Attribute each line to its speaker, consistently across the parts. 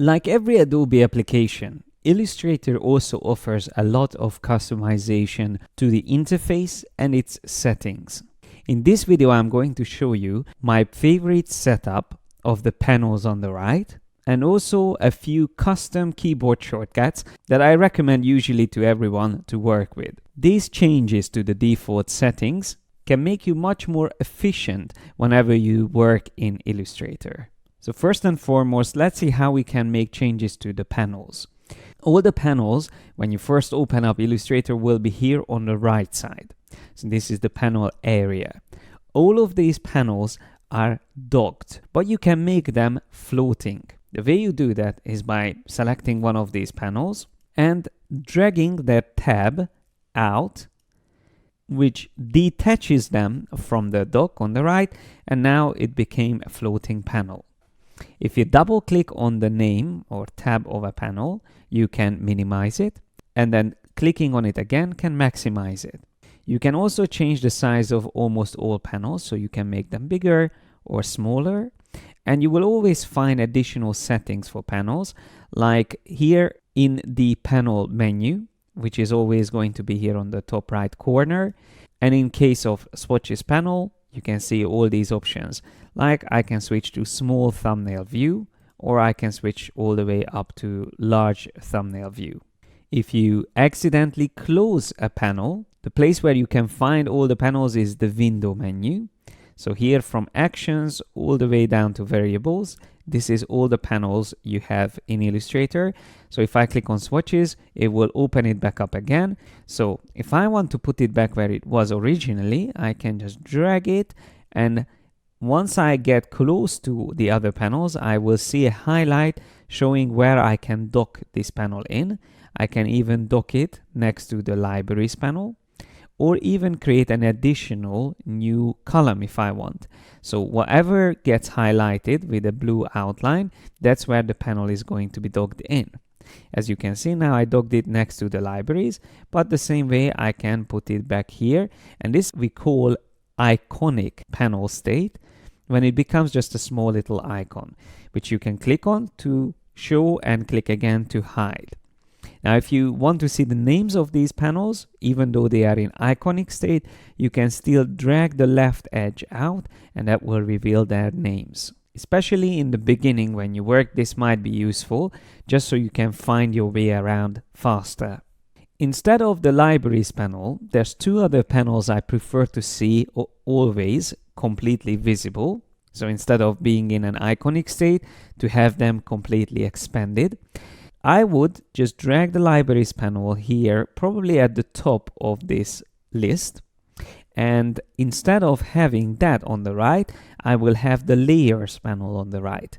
Speaker 1: Like every Adobe application, Illustrator also offers a lot of customization to the interface and its settings. In this video, I'm going to show you my favorite setup of the panels on the right, and also a few custom keyboard shortcuts that I recommend usually to everyone to work with. These changes to the default settings can make you much more efficient whenever you work in Illustrator. So first and foremost, let's see how we can make changes to the panels. All the panels, when you first open up Illustrator, will be here on the right side. So this is the panel area. All of these panels are docked, but you can make them floating. The way you do that is by selecting one of these panels and dragging that tab out, which detaches them from the dock on the right, and now it became a floating panel. If you double click on the name or tab of a panel, you can minimize it, and then clicking on it again can maximize it. You can also change the size of almost all panels, so you can make them bigger or smaller, and you will always find additional settings for panels, like here in the panel menu, which is always going to be here on the top right corner. And in case of swatches panel, you can see all these options, like I can switch to small thumbnail view, or I can switch all the way up to large thumbnail view. If you accidentally close a panel, the place where you can find all the panels is the window menu. So here from actions all the way down to variables, this is all the panels you have in Illustrator. So if I click on swatches, it will open it back up again. So if I want to put it back where it was originally, I can just drag it, and once I get close to the other panels, I will see a highlight showing where I can dock this panel in. I can even dock it next to the libraries panel, or even create an additional new column if I want. So whatever gets highlighted with a blue outline, that's where the panel is going to be docked in. As you can see now, I docked it next to the libraries, but the same way I can put it back here, and this we call iconic panel state, when it becomes just a small little icon, which you can click on to show and click again to hide. Now, if you want to see the names of these panels, even though they are in iconic state, you can still drag the left edge out, and that will reveal their names. Especially in the beginning when you work, this might be useful, just so you can find your way around faster. Instead of the libraries panel, there's two other panels I prefer to see always completely visible. So instead of being in an iconic state, to have them completely expanded. I would just drag the libraries panel here, probably at the top of this list. And instead of having that on the right, I will have the layers panel on the right.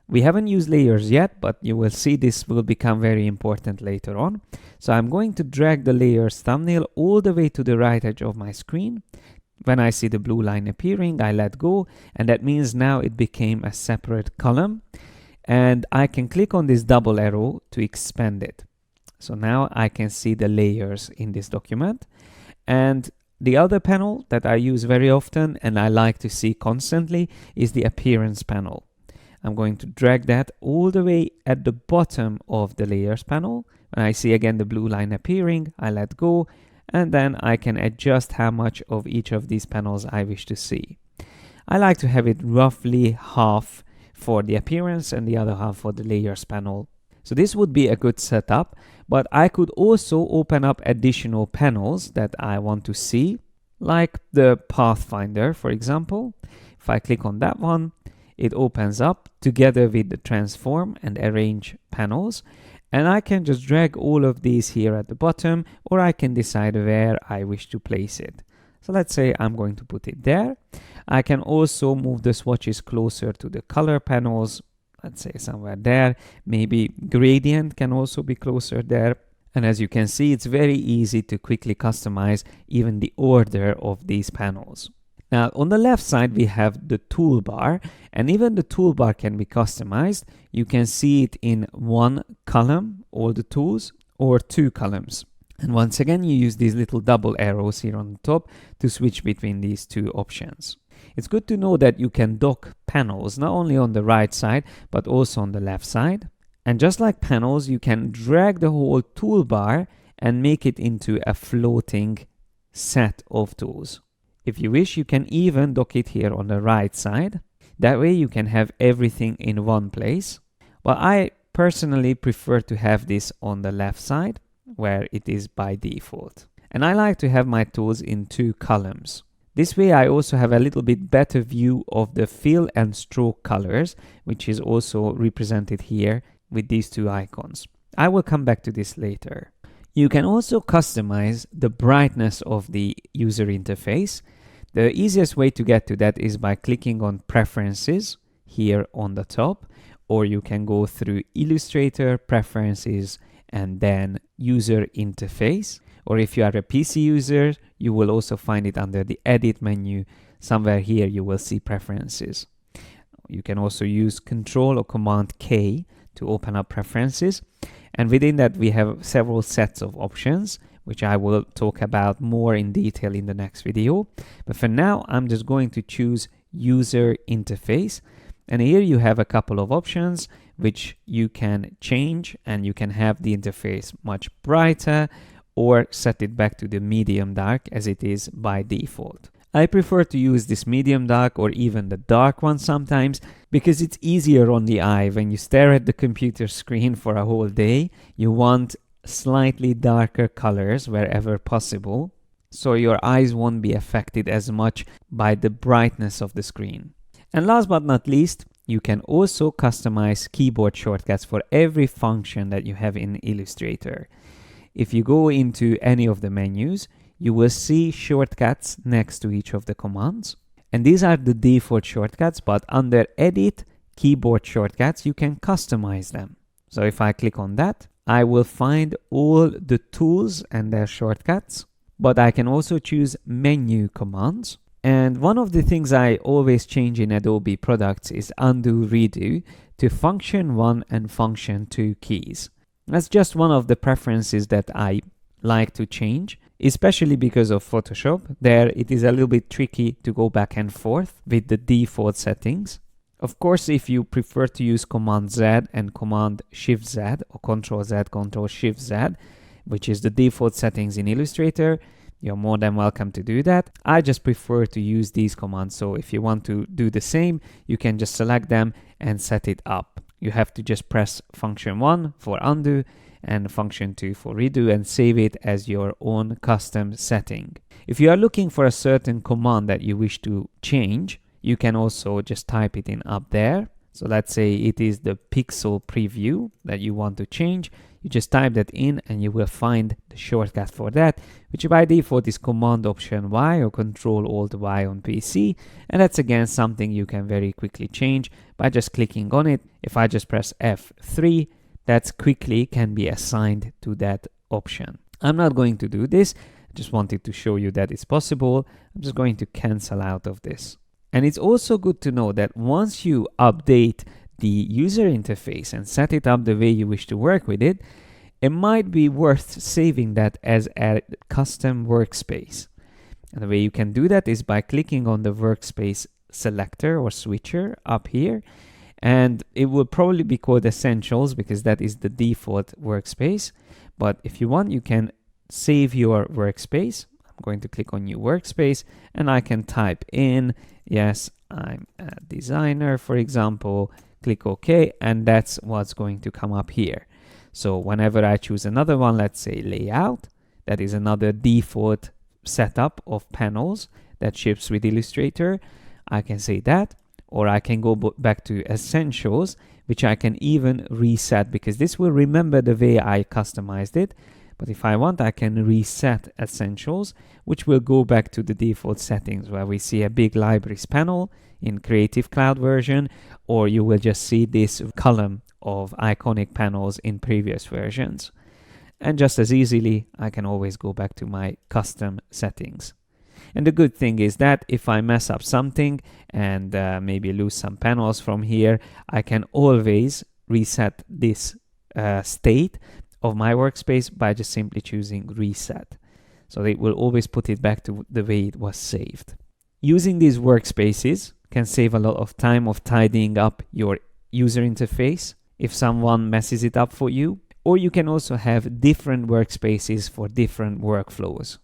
Speaker 1: We haven't used layers yet, but you will see this will become very important later on. So I'm going to drag the layers thumbnail all the way to the right edge of my screen. When I see the blue line appearing, I let go, and that means now it became a separate column. And I can click on this double arrow to expand it. So now I can see the layers in this document. And the other panel that I use very often and I like to see constantly is the appearance panel. I'm going to drag that all the way at the bottom of the layers panel. When I see again the blue line appearing, I let go, and then I can adjust how much of each of these panels I wish to see. I like to have it roughly half for the appearance and the other half for the layers panel. So this would be a good setup, but I could also open up additional panels that I want to see, like the Pathfinder, for example. If I click on that one, it opens up together with the transform and arrange panels, and I can just drag all of these here at the bottom, or I can decide where I wish to place it. So let's say I'm going to put it there. I can also move the swatches closer to the color panels, let's say somewhere there. Maybe gradient can also be closer there. And as you can see, it's very easy to quickly customize even the order of these panels. Now on the left side, we have the toolbar, and even the toolbar can be customized. You can see it in one column, all the tools, or two columns. And once again, you use these little double arrows here on the top to switch between these two options. It's good to know that you can dock panels not only on the right side, but also on the left side. And just like panels, you can drag the whole toolbar and make it into a floating set of tools. If you wish, you can even dock it here on the right side. That way you can have everything in one place. But I personally prefer to have this on the left side, where it is by default. And I like to have my tools in 2 columns. This way I also have a little bit better view of the fill and stroke colors, which is also represented here with these 2 icons. I will come back to this later. You can also customize the brightness of the user interface. The easiest way to get to that is by clicking on Preferences here on the top, or you can go through Illustrator, Preferences, and then User Interface. Or if you are a PC user, you will also find it under the Edit menu. Somewhere here you will see Preferences. You can also use Control or Command K to open up Preferences. And within that we have several sets of options, which I will talk about more in detail in the next video. But for now, I'm just going to choose User Interface. And here you have a couple of options which you can change, and you can have the interface much brighter or set it back to the medium dark as it is by default. I prefer to use this medium dark or even the dark one sometimes because it's easier on the eye. When you stare at the computer screen for a whole day, you want slightly darker colors wherever possible, so your eyes won't be affected as much by the brightness of the screen. And last but not least, you can also customize keyboard shortcuts for every function that you have in Illustrator. If you go into any of the menus, you will see shortcuts next to each of the commands. And these are the default shortcuts, but under Edit, Keyboard Shortcuts, you can customize them. So if I click on that, I will find all the tools and their shortcuts, but I can also choose menu commands. And one of the things I always change in Adobe products is undo redo to function 1 and function 2 keys. That's just one of the preferences that I like to change, especially because of Photoshop. There it is a little bit tricky to go back and forth with the default settings. Of course, if you prefer to use Command Z and Command Shift Z or Control Z, Control Shift Z, which is the default settings in Illustrator, you're more than welcome to do that. I just prefer to use these commands. So if you want to do the same, you can just select them and set it up. You have to just press function 1 for undo and function 2 for redo and save it as your own custom setting. If you are looking for a certain command that you wish to change, you can also just type it in up there. So let's say it is the pixel preview that you want to change. You just type that in and you will find the shortcut for that, which by default is Command Option Y or Control Alt Y on PC. And that's again something you can very quickly change by just clicking on it. If I just press F3, that quickly can be assigned to that option. I'm not going to do this. I just wanted to show you that it's possible. I'm just going to cancel out of this. And it's also good to know that once you update the user interface and set it up the way you wish to work with it, it might be worth saving that as a custom workspace. And the way you can do that is by clicking on the workspace selector or switcher up here. And it will probably be called Essentials because that is the default workspace. But if you want, you can save your workspace. I'm going to click on New Workspace and I can type in, yes, I'm a designer, for example. Click OK, and that's what's going to come up here. So whenever I choose another one, let's say Layout, that is another default setup of panels that ships with Illustrator, I can say that. Or I can go back to Essentials, which I can even reset because this will remember the way I customized it. But if I want, I can reset Essentials, which will go back to the default settings where we see a big libraries panel in Creative Cloud version, or you will just see this column of iconic panels in previous versions. And just as easily, I can always go back to my custom settings. And the good thing is that if I mess up something and maybe lose some panels from here, I can always reset this state of my workspace by just simply choosing Reset. So it will always put it back to the way it was saved. Using these workspaces can save a lot of time of tidying up your user interface. if someone messes it up for you, or you can also have different workspaces for different workflows.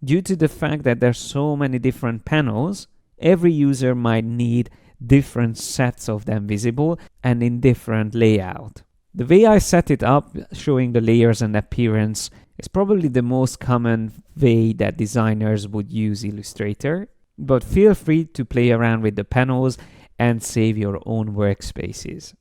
Speaker 1: Due to the fact that there's so many different panels, every user might need different sets of them visible and in different layout. The way I set it up, showing the layers and appearance, is probably the most common way that designers would use Illustrator, but feel free to play around with the panels and save your own workspaces.